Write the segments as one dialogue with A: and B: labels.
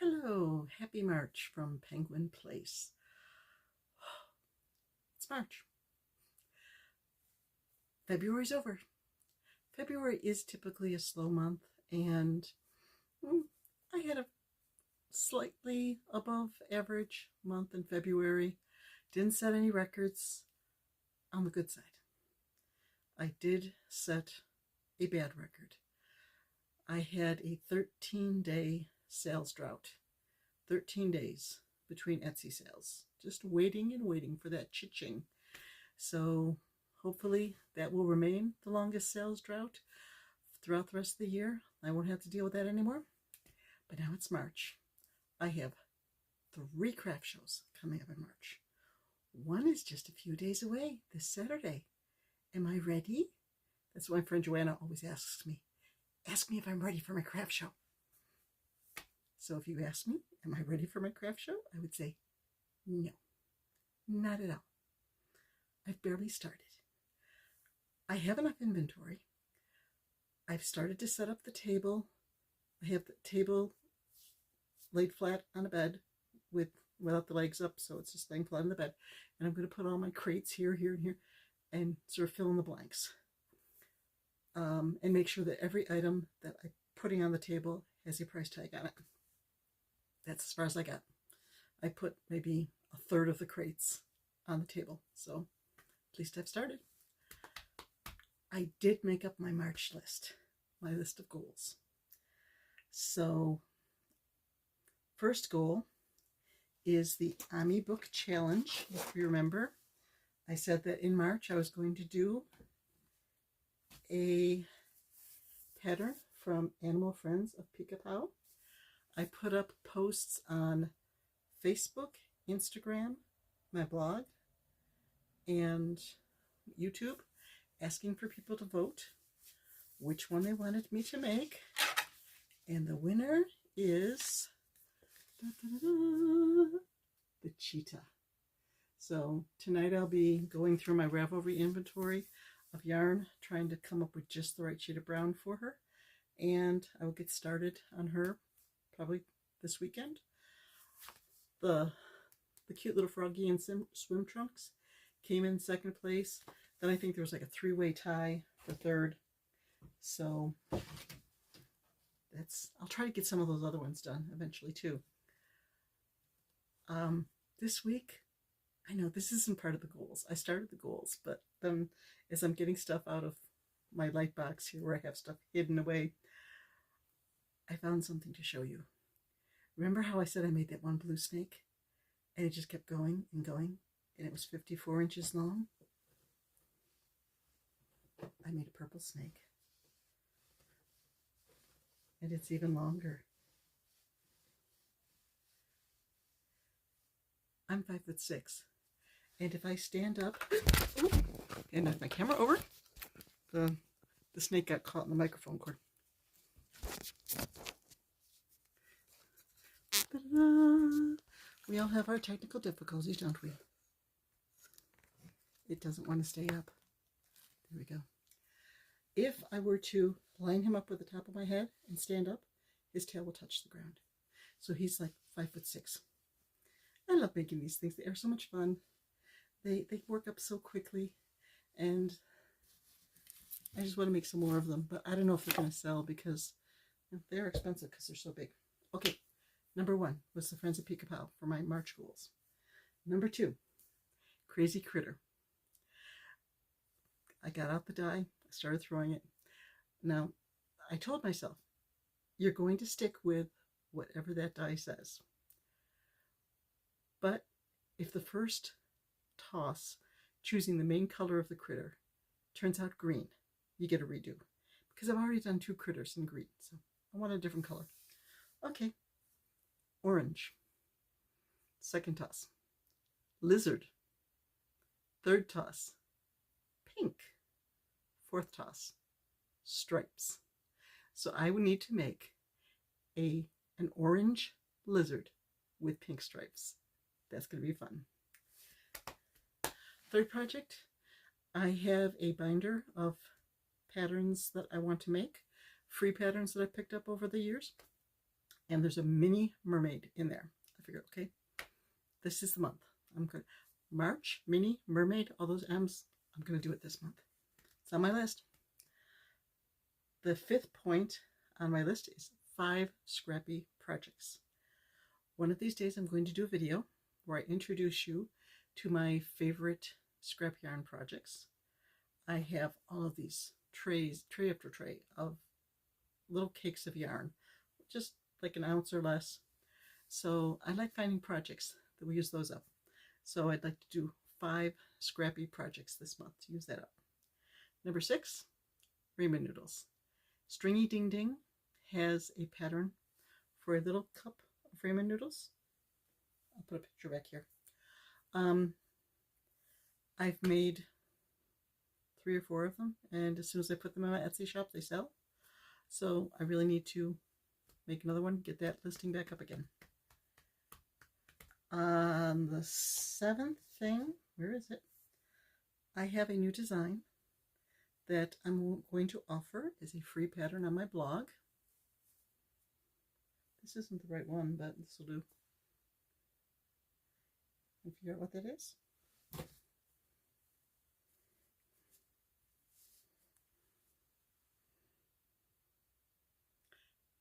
A: Hello, happy March from Penguin Place. It's March. February's over. February is typically a slow month, and I had a slightly above average month in February. Didn't set any records on the good side. I did set a bad record. I had a 13-day sales drought. 13 days between Etsy sales. Just waiting and waiting for that cha-ching. So hopefully that will remain the longest sales drought throughout the rest of the year. I won't have to deal with that anymore. But now it's March. I have 3 craft shows coming up in March. One is just a few days away, this Saturday. Am I ready? That's what my friend Joanna always asks me. Ask me if I'm ready for my craft show. So if you ask me, am I ready for my craft show? I would say, no, not at all. I've barely started. I have enough inventory. I've started to set up the table. I have the table laid flat on a bed without the legs up, so it's just laying flat on the bed. And I'm going to put all my crates here, here, and here, and sort of fill in the blanks. And make sure that every item that I'm putting on the table has a price tag on it. That's as far as I got. I put maybe a third of the crates on the table, so at least I've started. I did make up my March list, my list of goals. So, first goal is the Ami Book Challenge. If you remember, I said that in March I was going to do a pattern from Animal Friends of Pica Pau. I put up posts on Facebook, Instagram, my blog, and YouTube asking for people to vote which one they wanted me to make. And the winner is the cheetah. So tonight I'll be going through my Ravelry inventory of yarn, trying to come up with just the right shade of brown for her. And I will get started on her probably this weekend. The cute little froggy in swim trunks came in second place. Then I think there was like a 3-way tie for third. So I'll try to get some of those other ones done eventually too. This week, I know this isn't part of the goals. I started the goals, but then as I'm getting stuff out of my light box here where I have stuff hidden away, I found something to show you. Remember how I said I made that one blue snake? And it just kept going and going, and it was 54 inches long? I made a purple snake. And it's even longer. I'm 5'6". And if I stand up and knock my camera over, the snake got caught in the microphone cord. Ta-da! We all have our technical difficulties, don't we? It doesn't want to stay up. There we go. If I were to line him up with the top of my head and stand up, his tail will touch the ground. So he's like 5'6". I love making these things. They are so much fun. They work up so quickly, and I just want to make some more of them. But I don't know if they're going to sell because they're expensive because they're so big. Okay, number 1 was the Friends of Pica Pau for my March goals. Number 2, Crazy Critter. I got out the die. I started throwing it. Now, I told myself, you're going to stick with whatever that die says. But if the first toss, choosing the main color of the critter, turns out green, you get a redo. Because I've already done 2 critters in green, so I want a different color. Okay, orange. Second toss. Lizard. Third toss. Pink. Fourth toss. Stripes. So I would need to make an orange lizard with pink stripes. That's going to be fun. Third project, I have a binder of patterns that I want to make, free patterns that I picked up over the years. And there's a mini mermaid in there. I figured, okay, this is the month. I'm good. March, mini, mermaid, all those M's. I'm going to do it this month. It's on my list. The 5th point on my list is 5 scrappy projects. One of these days I'm going to do a video where I introduce you to my favorite scrap yarn projects. I have all of these trays, tray after tray of little cakes of yarn, just like an ounce or less. So I like finding projects that we use those up. So I'd like to do 5 scrappy projects this month to use that up. Number 6, ramen noodles. Stringy Ding Ding has a pattern for a little cup of ramen noodles. I'll put a picture back here. I've made 3 or 4 of them, and as soon as I put them in my Etsy shop, they sell. So I really need to make another one, get that listing back up again. The 7th thing, where is it? I have a new design that I'm going to offer as a free pattern on my blog. This isn't the right one, but this will do. Can you figure out what that is?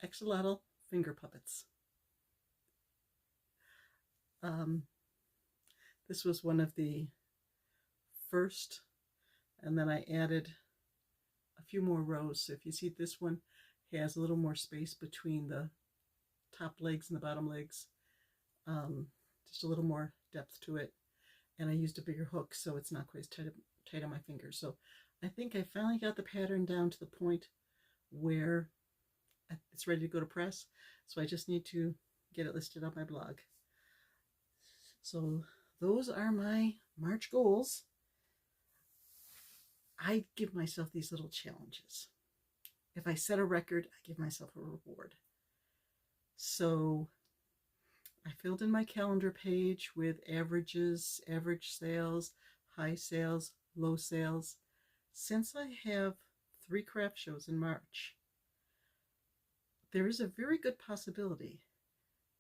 A: Axolotl finger puppets. This was one of the first, and then I added a few more rows. So if you see, this one has a little more space between the top legs and the bottom legs, just a little more depth to it, and I used a bigger hook so it's not quite as tight on my fingers. So I think I finally got the pattern down to the point where it's ready to go to press, so I just need to get it listed on my blog. So those are my March goals. I give myself these little challenges. If I set a record, I give myself a reward. So I filled in my calendar page with averages, average sales, high sales, low sales. Since I have 3 craft shows in March, there is a very good possibility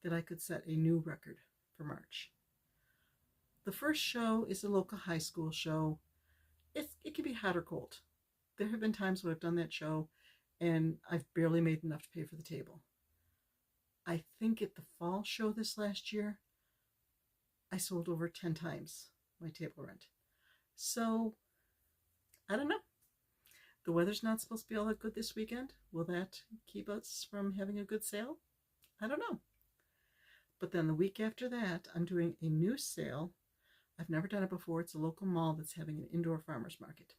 A: that I could set a new record for March. The first show is a local high school show. It can be hot or cold. There have been times when I've done that show and I've barely made enough to pay for the table. I think at the fall show this last year, I sold over 10 times my table rent. So, I don't know. The weather's not supposed to be all that good this weekend. Will that keep us from having a good sale? I don't know. But then the week after that, I'm doing a new sale. I've never done it before. It's a local mall that's having an indoor farmer's market.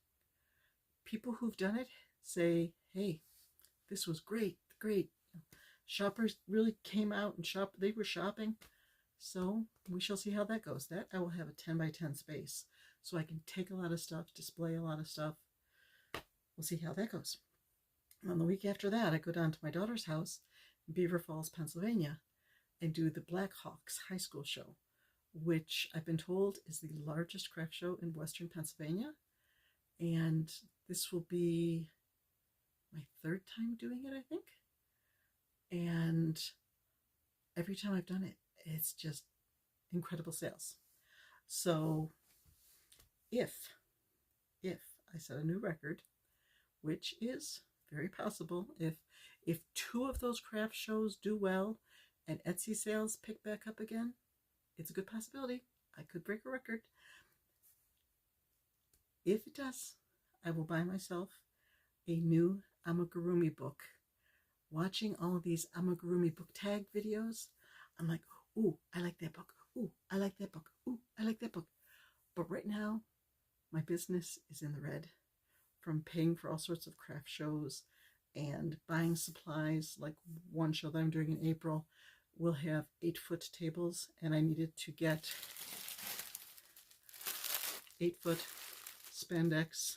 A: People who've done it say, hey, this was great, great. Shoppers really came out and shopped. They were shopping. So we shall see how that goes. That I will have a 10 by 10 space. So I can take a lot of stuff, display a lot of stuff. We'll see how that goes. On the week after that, I go down to my daughter's house in Beaver Falls, Pennsylvania, and do the Blackhawks High School Show, which I've been told is the largest craft show in Western Pennsylvania. And this will be my 3rd time doing it, I think. And every time I've done it, it's just incredible sales. So if I set a new record, which is very possible, if 2 of those craft shows do well and Etsy sales pick back up again, it's a good possibility I could break a record. If it does, I will buy myself a new amigurumi book. Watching all of these amigurumi book tag videos, I'm like, ooh, I like that book. Ooh, I like that book. Ooh, I like that book. But right now, my business is in the red from paying for all sorts of craft shows and buying supplies. Like one show that I'm doing in April will have 8-foot tables, and I needed to get 8-foot spandex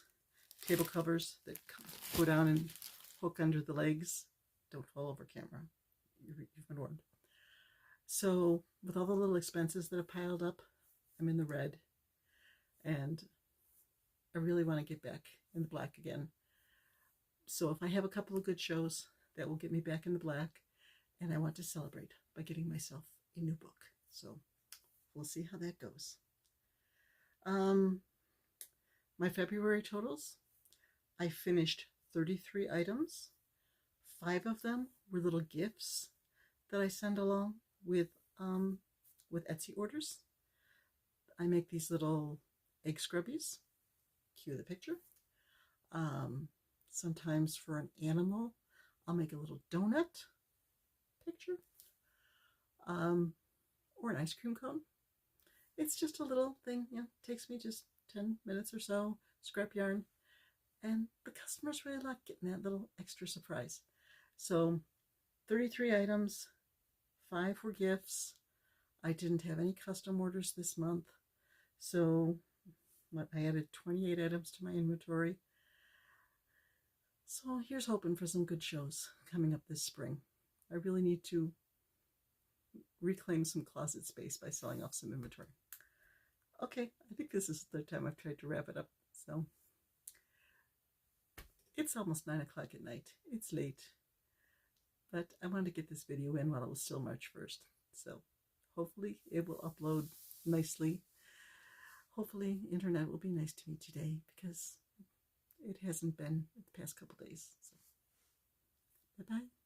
A: table covers that go down and hook under the legs. Don't fall over camera. You've been warned. So with all the little expenses that have piled up, I'm in the red, and I really want to get back in the black again. So if I have a couple of good shows, that will get me back in the black, and I want to celebrate by getting myself a new book. So we'll see how that goes. My February totals, I finished 33 items. 5 of them were little gifts that I send along with Etsy orders. I make these little egg scrubbies. Cue the picture. Sometimes for an animal, I'll make a little donut picture, or an ice cream cone. It's just a little thing, takes me just 10 minutes or so, scrap yarn, and the customers really like getting that little extra surprise. So 33 items, 5 were gifts. I didn't have any custom orders this month, so I added 28 items to my inventory. So here's hoping for some good shows coming up this spring. I really need to reclaim some closet space by selling off some inventory. Okay, I think this is the third time I've tried to wrap it up. So it's almost 9 o'clock at night. It's late. But I wanted to get this video in while it was still March 1st. So hopefully it will upload nicely. Hopefully internet will be nice to me today, because it hasn't been the past couple days. So bye-bye.